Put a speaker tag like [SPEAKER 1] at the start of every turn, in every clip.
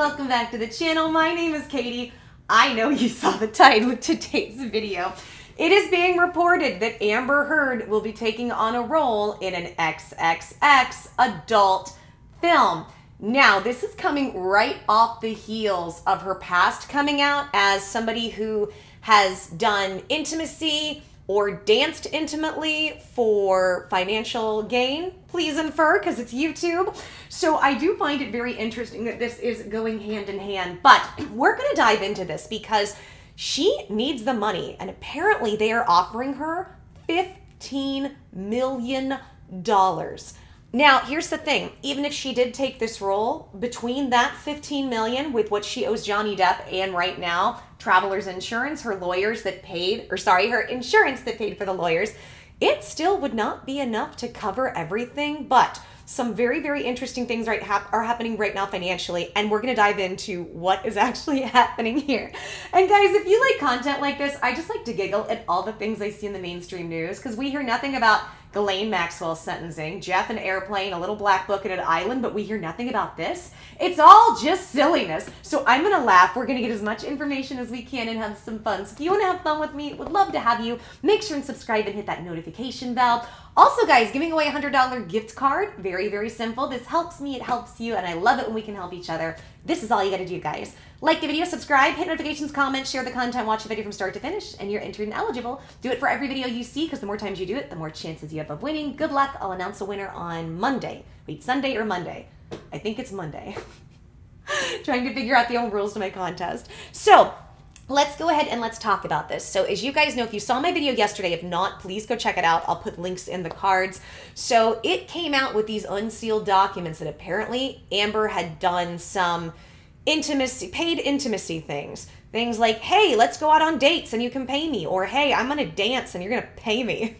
[SPEAKER 1] welcome back to the channel. My name is Katie. I know you saw the title of today's video. It is being reported that Amber Heard will be taking on a role in an XXX adult film. Now, this is coming right off the heels of her past coming out as somebody who has done intimacy or danced intimately for financial gain, please infer, because it's YouTube. So I do find it very interesting that this is going hand in hand, but we're gonna dive into this because she needs the money, and apparently they are offering her $15 million. Now, here's the thing. Even if she did take this role, between that $15 million with what she owes Johnny Depp and right now, Traveler's Insurance, her lawyers that paid, her insurance that paid for the lawyers, it still would not be enough to cover everything, but some very, very interesting things are happening right now financially, and we're going to dive into what is actually happening here. And guys, if you like content like this, I just like to giggle at all the things I see in the mainstream news, because we hear nothing about Ghislaine Maxwell's sentencing, Jeff an airplane, a little black book at an island, but we hear nothing about this. It's all just silliness. So I'm going to laugh. We're going to get as much information as we can and have some fun. So if you want to have fun with me, would love to have you. Make sure and subscribe and hit that notification bell. Also, guys, giving away a $100 gift card. Very, very simple. This helps me, it helps you, and I love it when we can help each other. This is all you got to do, guys. Like the video, subscribe, hit notifications, comment, share the content, watch the video from start to finish, and you're entered and eligible. Do it for every video you see, because the more times you do it, the more chances you have of winning. Good luck. I'll announce a winner on Monday. Wait, Sunday or Monday? I think it's Monday. Trying to figure out the old rules to my contest. So, let's go ahead and let's talk about this. So as you guys know, if you saw my video yesterday, if not, please go check it out. I'll put links in the cards. So it came out with these unsealed documents that apparently Amber had done some paid intimacy things. Things like, hey, let's go out on dates and you can pay me. Or, hey, I'm going to dance and you're going to pay me.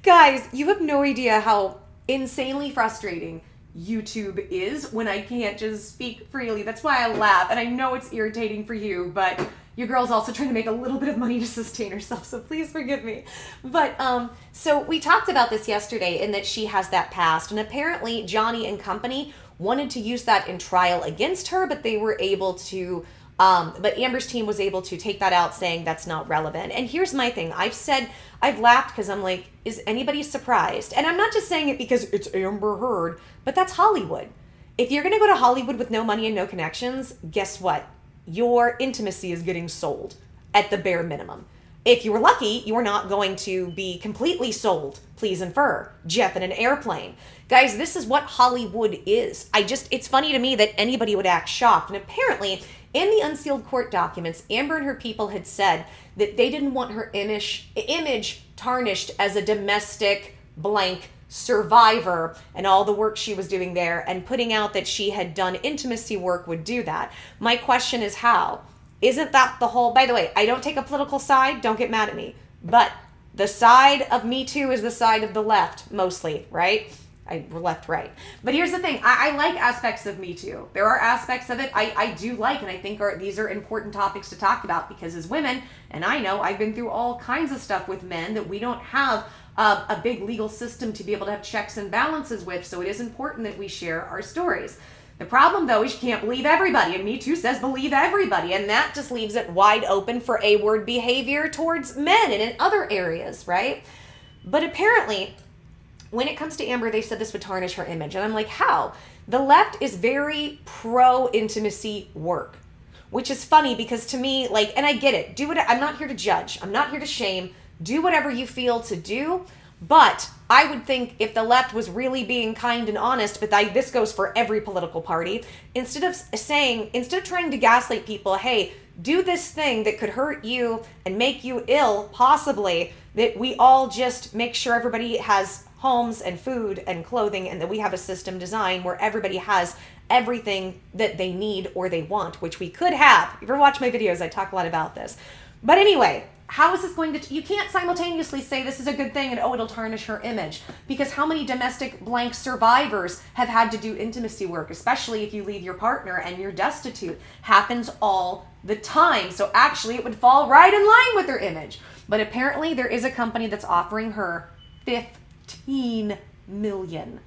[SPEAKER 1] Guys, you have no idea how insanely frustrating YouTube is when I can't just speak freely. That's why I laugh, and I know it's irritating for you, but your girl's also trying to make a little bit of money to sustain herself, so please forgive me. But so we talked about this yesterday, in that she has that past, and apparently Johnny and company wanted to use that in trial against her, but they were able to but Amber's team was able to take that out, saying that's not relevant. And here's my thing. I've laughed because I'm like, is anybody surprised? And I'm not just saying it because it's Amber Heard, but that's Hollywood. If you're going to go to Hollywood with no money and no connections, guess what? Your intimacy is getting sold at the bare minimum. If you were lucky, you are not going to be completely sold, please infer. Jeff in an airplane. Guys, this is what Hollywood is. It's funny to me that anybody would act shocked. And apparently, in the unsealed court documents, Amber and her people had said that they didn't want her image tarnished as a domestic blank survivor, and all the work she was doing there, and putting out that she had done intimacy work would do that. My question is how? Isn't that the whole, by the way, I don't take a political side, don't get mad at me, but the side of Me Too is the side of the left, mostly, right? Left, right. But here's the thing. I like aspects of Me Too. There are aspects of it I do like, and I think these are important topics to talk about, because as women, and I know I've been through all kinds of stuff with men that we don't have a big legal system to be able to have checks and balances with, so it is important that we share our stories. The problem, though, is you can't believe everybody, and Me Too says believe everybody, and that just leaves it wide open for A-word behavior towards men and in other areas, right? But apparently, when it comes to Amber, they said this would tarnish her image, and I'm like, how? The left is very pro-intimacy work, which is funny because to me, like, and I get it, I'm not here to judge, I'm not here to shame, do whatever you feel to do, but I would think if the left was really being kind and honest, but this goes for every political party, instead of trying to gaslight people, hey, do this thing that could hurt you and make you ill, possibly, that we all just make sure everybody has homes and food and clothing, and that we have a system designed where everybody has everything that they need or they want, which we could have. If you ever watch my videos, I talk a lot about this. But anyway, how is this going to, you can't simultaneously say this is a good thing and oh, it'll tarnish her image, because how many domestic blank survivors have had to do intimacy work, especially if you leave your partner and you're destitute? Happens all the time. So actually it would fall right in line with her image. But apparently there is a company that's offering her $15 million.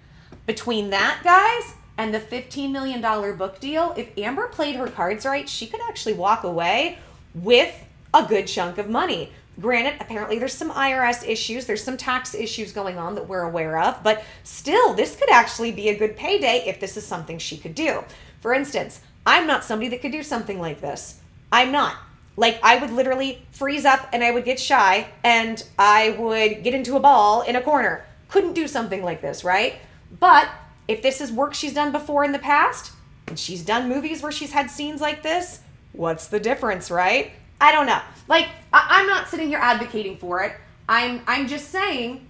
[SPEAKER 1] Between that, guys, and the $15 million book deal, if Amber played her cards right, she could actually walk away with a good chunk of money. Granted, apparently there's some IRS issues, there's some tax issues going on that we're aware of, but still, this could actually be a good payday if this is something she could do. For instance, I'm not somebody that could do something like this. I'm not. Like, I would literally freeze up and I would get shy and I would get into a ball in a corner. Couldn't do something like this, right? But if this is work she's done before in the past, and she's done movies where she's had scenes like this, what's the difference, right? I don't know. Like, I'm not sitting here advocating for it. I'm just saying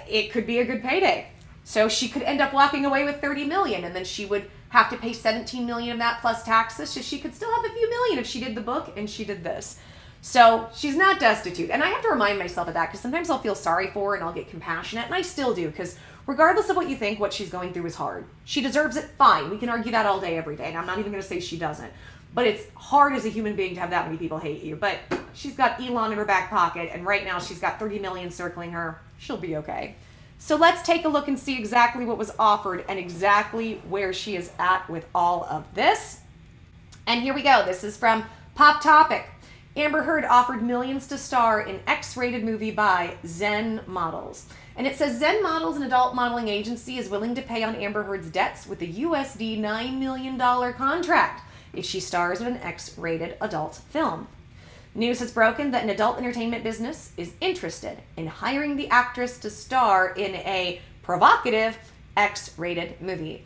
[SPEAKER 1] it could be a good payday. So she could end up walking away with $30 million, and then she would have to pay $17 million of that plus taxes. So she could still have a few million if she did the book and she did this. So she's not destitute. And I have to remind myself of that because sometimes I'll feel sorry for her and I'll get compassionate, and I still do, because regardless of what you think, what she's going through is hard. She deserves it, fine. We can argue that all day, every day, and I'm not even going to say she doesn't. But it's hard as a human being to have that many people hate you. But she's got Elon in her back pocket, and right now she's got $30 million circling her. She'll be okay. So let's take a look and see exactly what was offered and exactly where she is at with all of this. And here we go. This is from Pop Topic. Amber Heard offered millions to star in X-rated movie by Zen Models. And it says Zen Models, an adult modeling agency, is willing to pay on Amber Heard's debts with a USD $9 million contract if she stars in an X-rated adult film. News has broken that an adult entertainment business is interested in hiring the actress to star in a provocative X-rated movie.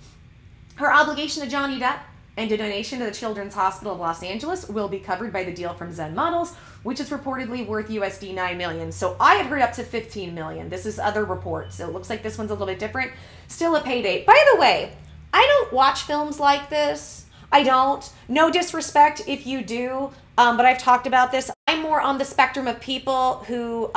[SPEAKER 1] Her obligation to Johnny Depp and a donation to the Children's Hospital of Los Angeles will be covered by the deal from Zen Models, which is reportedly worth USD $9 million. So I had heard up to $15 million. This is other reports. So it looks like this one's a little bit different. Still a payday. By the way, I don't watch films like this. I don't. No disrespect if you do, but I've talked about this. I'm more on the spectrum of people who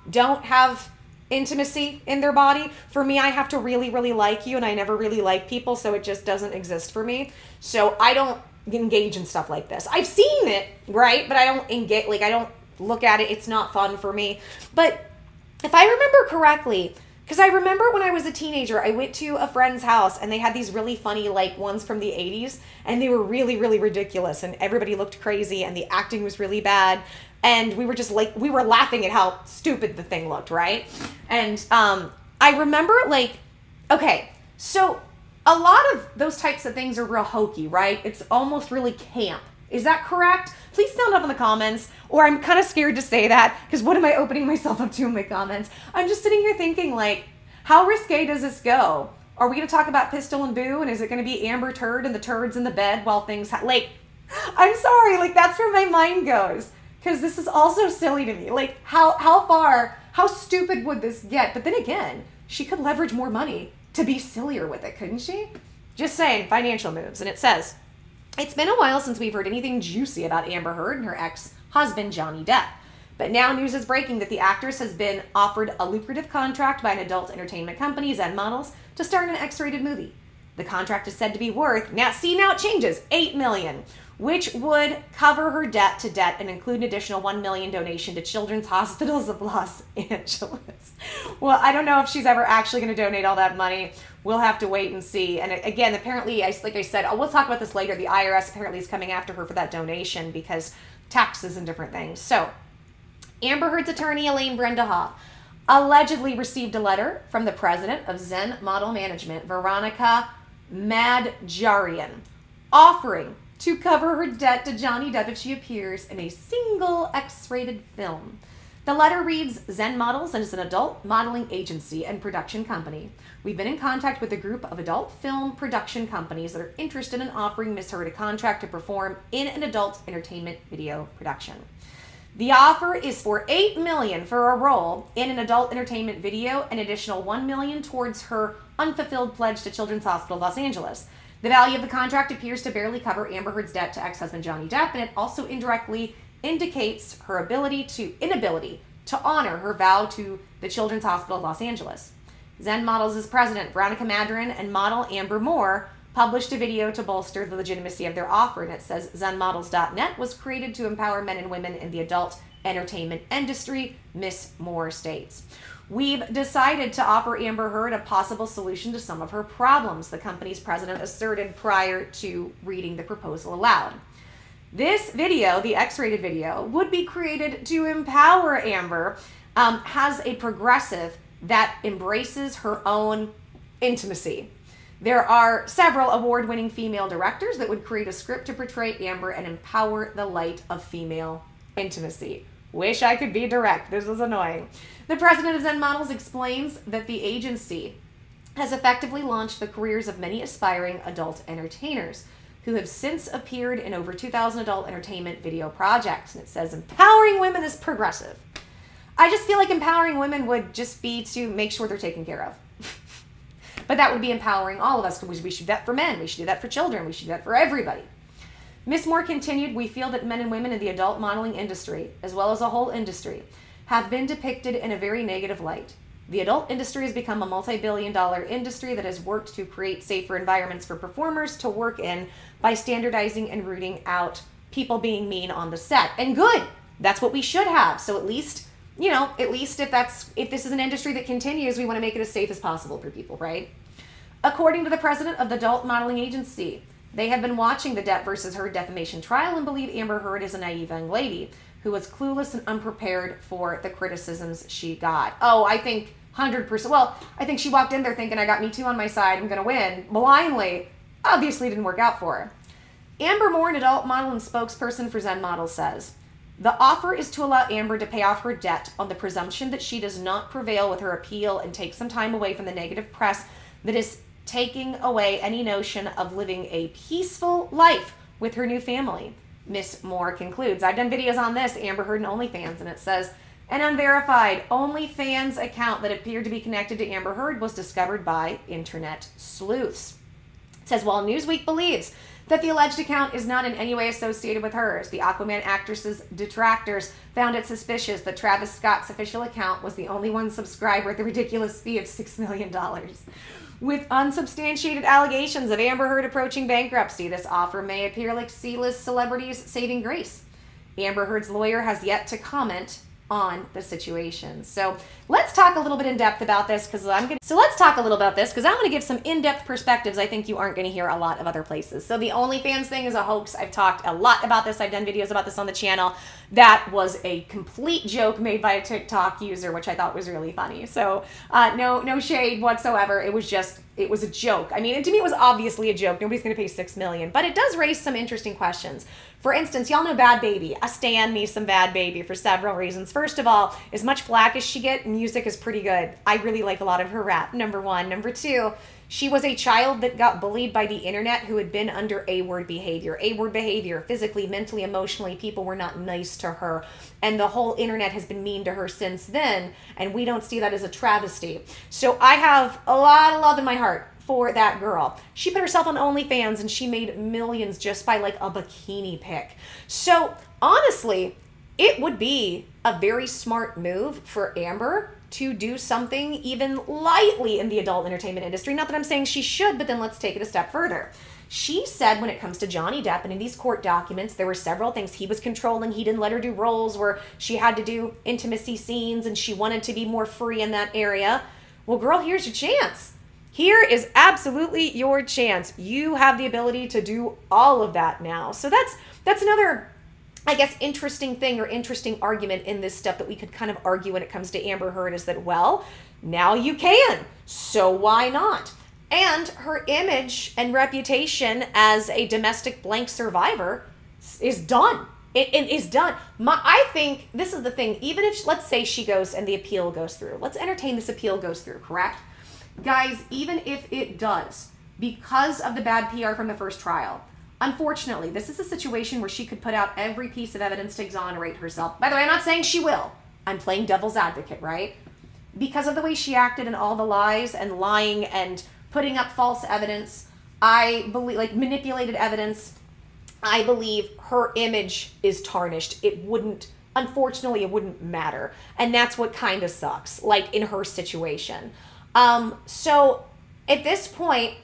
[SPEAKER 1] don't have intimacy in their body. For me, I have to really, really like you, and I never really like people, so it just doesn't exist for me. So I don't engage in stuff like this. I've seen it, right? But I don't engage, like, I don't look at it. It's not fun for me. But if I remember correctly, because I remember when I was a teenager, I went to a friend's house and they had these really funny, like, ones from the 80s, and they were really, really ridiculous, and everybody looked crazy, and the acting was really bad, and we were just like, we were laughing at how stupid the thing looked, right? And I remember, like, okay, so a lot of those types of things are real hokey, right? It's almost really camp. Is that correct? Please sound up in the comments, or I'm kind of scared to say that, because what am I opening myself up to in my comments? I'm just sitting here thinking, like, how risque does this go? Are we going to talk about Pistol and Boo, and is it going to be Amber Turd and the turds in the bed while things, like, I'm sorry, like, that's where my mind goes, because this is also silly to me. Like, how stupid would this get? But then again, she could leverage more money to be sillier with it, couldn't she? Just saying, financial moves. And it says, it's been a while since we've heard anything juicy about Amber Heard and her ex-husband, Johnny Depp. But now news is breaking that the actress has been offered a lucrative contract by an adult entertainment company, Zen Models, to star in an X-rated movie. The contract is said to be worth, now it changes, $8 million, which would cover her debt to debt and include an additional $1 million donation to Children's Hospitals of Los Angeles. Well, I don't know if she's ever actually going to donate all that money. We'll have to wait and see. And again, apparently, like I said, we'll talk about this later. The IRS apparently is coming after her for that donation because taxes and different things. So, Amber Heard's attorney, Elaine Brenda Hoff, allegedly received a letter from the president of Zen Model Management, Veronica Madjarian, offering to cover her debt to Johnny Depp if she appears in a single X-rated film. The letter reads, Zen Models is an adult modeling agency and production company. We've been in contact with a group of adult film production companies that are interested in offering Miss Heard a contract to perform in an adult entertainment video production. The offer is for $8 million for a role in an adult entertainment video, an additional $1 million towards her unfulfilled pledge to Children's Hospital Los Angeles. The value of the contract appears to barely cover Amber Heard's debt to ex-husband Johnny Depp, and it also indirectly indicates her inability to honor her vow to the Children's Hospital of Los Angeles. Zen Models' president, Veronica Madjarian, and model Amber Moore published a video to bolster the legitimacy of their offer, and it says ZenModels.net was created to empower men and women in the adult entertainment industry, Miss Moore states. We've decided to offer Amber Heard a possible solution to some of her problems, the company's president asserted prior to reading the proposal aloud. This video, the X-rated video, would be created to empower Amber, has a progressive that embraces her own intimacy. There are several award-winning female directors that would create a script to portray Amber and empower the light of female intimacy. Wish I could be direct. This is annoying. The president of Zen Models explains that the agency has effectively launched the careers of many aspiring adult entertainers who have since appeared in over 2,000 adult entertainment video projects. And it says empowering women is progressive. I just feel like empowering women would just be to make sure they're taken care of. But that would be empowering all of us, because we should do that for men, we should do that for children, we should do that for everybody. Ms. Moore continued, we feel that men and women in the adult modeling industry, as well as the whole industry, have been depicted in a very negative light. The adult industry has become a multi-billion-dollar industry that has worked to create safer environments for performers to work in by standardizing and rooting out people being mean on the set. And good, that's what we should have. So at least, you know, at least if this is an industry that continues, we want to make it as safe as possible for people, right? According to the president of the adult modeling agency, they have been watching the Depp versus Heard defamation trial and believe Amber Heard is a naive young lady who was clueless and unprepared for the criticisms she got. Oh, I think 100%. Well, I think she walked in there thinking, I got Me Too on my side, I'm going to win. Blindly. Obviously didn't work out for her. Amber Moore, an adult model and spokesperson for Zen Models, says, the offer is to allow Amber to pay off her debt on the presumption that she does not prevail with her appeal and take some time away from the negative press that is taking away any notion of living a peaceful life with her new family. Miss Moore concludes, I've done videos on this, Amber Heard and OnlyFans, and it says, an unverified OnlyFans account that appeared to be connected to Amber Heard was discovered by internet sleuths. It says, while Newsweek believes that the alleged account is not in any way associated with hers, the Aquaman actress's detractors found it suspicious that Travis Scott's official account was the only one subscriber at the ridiculous fee of $6 million. With unsubstantiated allegations of Amber Heard approaching bankruptcy, this offer may appear like C-list celebrities saving grace. Amber Heard's lawyer has yet to comment on the situation. So let's talk a little bit in depth about this because I'm going to give some in-depth perspectives I think you aren't going to hear a lot of other places. So the OnlyFans thing is a hoax. I've talked a lot about this. I've done videos about this on the channel. That was a complete joke made by a TikTok user, which I thought was really funny. So no shade whatsoever. It was a joke. I mean, to me, it was obviously a joke. Nobody's going to pay $6 million, but it does raise some interesting questions. For instance, y'all know Bad Baby. I stan me some Bad Baby for several reasons. First of all, as much flack as she get, music is pretty good. I really like a lot of her rap, number one. Number two, she was a child that got bullied by the internet who had been under A-word behavior. A-word behavior, physically, mentally, emotionally, people were not nice to her. And the whole internet has been mean to her since then, and we don't see that as a travesty. So I have a lot of love in my heart for that girl. She put herself on OnlyFans and she made millions just by like a bikini pic. So honestly, it would be a very smart move for Amber to do something even lightly in the adult entertainment industry. Not that I'm saying she should, but then let's take it a step further. She said when it comes to Johnny Depp and in these court documents, there were several things he was controlling. He didn't let her do roles where she had to do intimacy scenes and she wanted to be more free in that area. Well, girl, here's your chance. Here is absolutely your chance. You have the ability to do all of that now. So that's another, I guess, interesting thing or interesting argument in this stuff that we could kind of argue when it comes to Amber Heard is that, well, now you can. So why not? And her image and reputation as a domestic blank survivor is done. It is done. I think this is the thing. Even if, let's say she goes and the appeal goes through. Let's entertain this appeal goes through, correct? Guys, even if it does, because of the bad PR from the first trial, unfortunately, this is a situation where she could put out every piece of evidence to exonerate herself. By the way, I'm not saying she will. I'm playing devil's advocate, right? Because of the way she acted and all the lies and lying and putting up false evidence, I believe, like manipulated evidence, I believe her image is tarnished. Unfortunately, it wouldn't matter. And that's what kind of sucks, like in her situation. So at this point,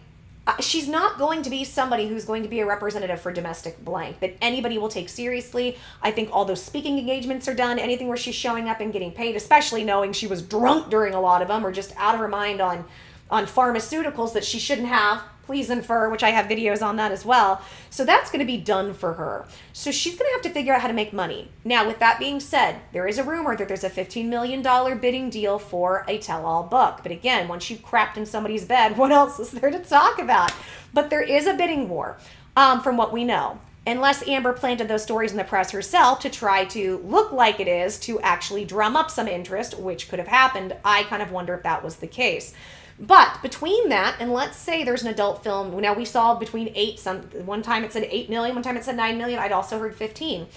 [SPEAKER 1] she's not going to be somebody who's going to be a representative for domestic blank that anybody will take seriously. I think all those speaking engagements are done. Anything where she's showing up and getting paid, especially knowing she was drunk during a lot of them or just out of her mind on pharmaceuticals that she shouldn't have, please infer, which I have videos on that as well. So that's going to be done for her. So she's going to have to figure out how to make money. Now, with that being said, there is a rumor that there's a $15 million bidding deal for a tell-all book. But again, once you've crapped in somebody's bed, what else is there to talk about? But there is a bidding war, from what we know. Unless Amber planted those stories in the press herself to try to look like it is to actually drum up some interest, which could have happened. I kind of wonder if that was the case. But between that, and let's say there's an adult film, now we saw between 8, one time it said 8 million, one time it said 9 million, I'd also heard 15.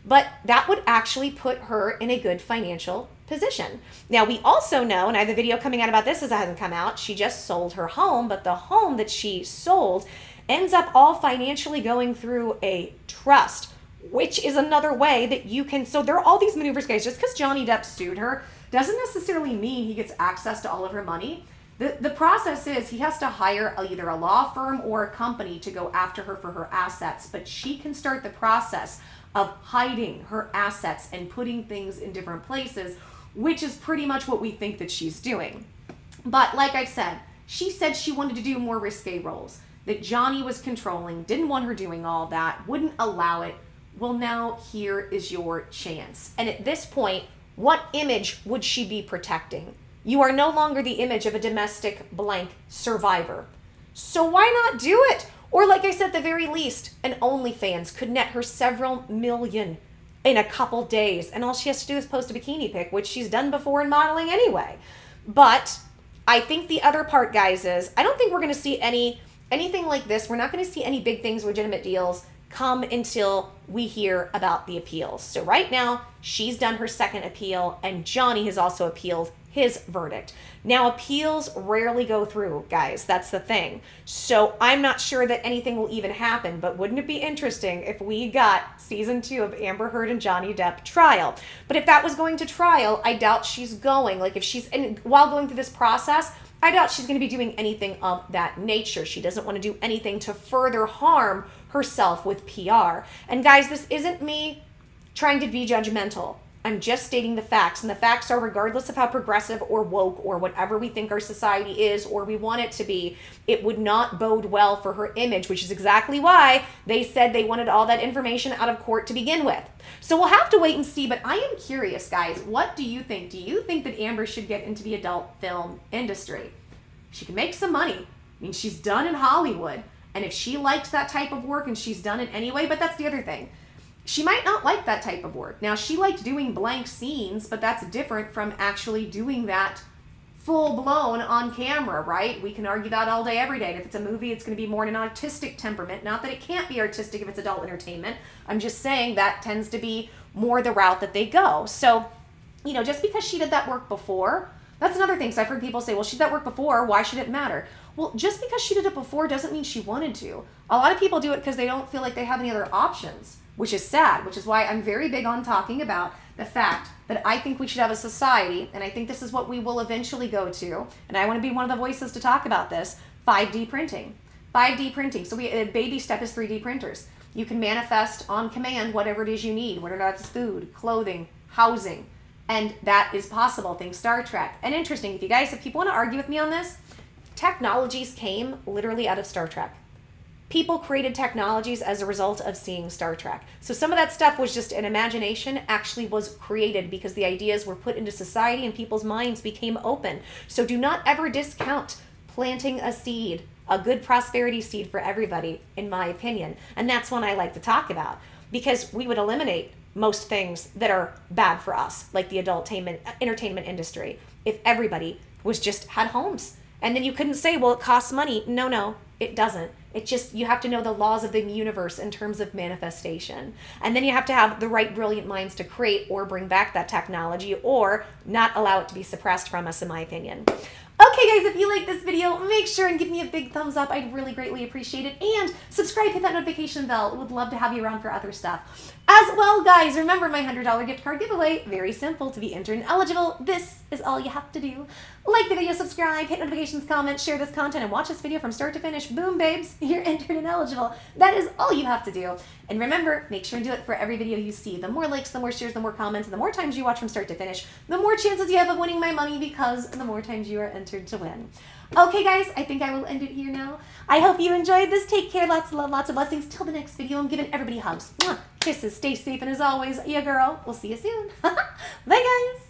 [SPEAKER 1] But that would actually put her in a good financial position. Now we also know, and I have a video coming out about this as it hasn't come out, she just sold her home, but the home that she sold ends up all financially going through a trust, which is another way that you can, so there are all these maneuvers, guys. Just because Johnny Depp sued her doesn't necessarily mean he gets access to all of her money. The process is he has to hire either a law firm or a company to go after her for her assets, but she can start the process of hiding her assets and putting things in different places, which is pretty much what we think that she's doing. But like I've said, she said she wanted to do more risque roles, that Johnny was controlling, didn't want her doing all that, wouldn't allow it. Well, now here is your chance. And at this point, what image would she be protecting? You are no longer the image of a domestic blank survivor. So why not do it? Or like I said, at the very least, an OnlyFans could net her several million in a couple days. And all she has to do is post a bikini pic, which she's done before in modeling anyway. But I think the other part, guys, is I don't think we're going to see anything like this. We're not going to see any big things, legitimate deals come until we hear about the appeals. So right now, she's done her second appeal, and Johnny has also appealed his verdict. Now, appeals rarely go through, guys. That's the thing. So I'm not sure that anything will even happen, but wouldn't it be interesting if we got season 2 of Amber Heard and Johnny Depp trial? But if that was going to trial, I doubt she's going. Like if she's, and while going through this process, I doubt she's going to be doing anything of that nature. She doesn't want to do anything to further harm herself with PR. And guys, this isn't me trying to be judgmental. I'm just stating the facts, and the facts are regardless of how progressive or woke or whatever we think our society is or we want it to be, it would not bode well for her image, which is exactly why they said they wanted all that information out of court to begin with. So we'll have to wait and see, but I am curious, guys. What do you think? Do you think that Amber should get into the adult film industry? She can make some money. I mean, she's done in Hollywood, and if she likes that type of work, and she's done it anyway, but that's the other thing. She might not like that type of work. Now, she liked doing blank scenes, but that's different from actually doing that full-blown on camera, right? We can argue that all day, every day. And if it's a movie, it's going to be more in an artistic temperament. Not that it can't be artistic if it's adult entertainment. I'm just saying that tends to be more the route that they go. So, you know, just because she did that work before, that's another thing. So I've heard people say, well, she did that work before. Why should it matter? Well, just because she did it before doesn't mean she wanted to. A lot of people do it because they don't feel like they have any other options, which is sad, which is why I'm very big on talking about the fact that I think we should have a society, and I think this is what we will eventually go to, and I want to be one of the voices to talk about this, 5D printing. 5D printing. So a baby step is 3D printers. You can manifest on command whatever it is you need, whether that's food, clothing, housing, and that is possible. Think Star Trek. And interesting, if people want to argue with me on this, technologies came literally out of Star Trek. People created technologies as a result of seeing Star Trek. So some of that stuff was just an imagination, actually was created because the ideas were put into society and people's minds became open. So do not ever discount planting a seed, a good prosperity seed for everybody, in my opinion. And that's one I like to talk about, because we would eliminate most things that are bad for us, like the adult entertainment industry, if everybody had homes. And then you couldn't say, well, it costs money. No, it doesn't. It just, you have to know the laws of the universe in terms of manifestation. And then you have to have the right brilliant minds to create or bring back that technology, or not allow it to be suppressed from us, in my opinion. Okay, guys, if you like this video, make sure and give me a big thumbs up. I'd really greatly appreciate it. And subscribe, hit that notification bell. Would love to have you around for other stuff. As well, guys, remember my $100 gift card giveaway. Very simple to be entered and eligible. This is all you have to do. Like the video, subscribe, hit notifications, comment, share this content, and watch this video from start to finish. Boom, babes, you're entered and eligible. That is all you have to do. And remember, make sure and do it for every video you see. The more likes, the more shares, the more comments, and the more times you watch from start to finish, the more chances you have of winning my money, because the more times you are entered to win. Okay, guys, I think I will end it here now. I hope you enjoyed this. Take care. Lots of love, lots of blessings. Till the next video, I'm giving everybody hugs. Mwah. Kisses. Stay safe. And as always, yeah, girl, we'll see you soon. Bye, guys.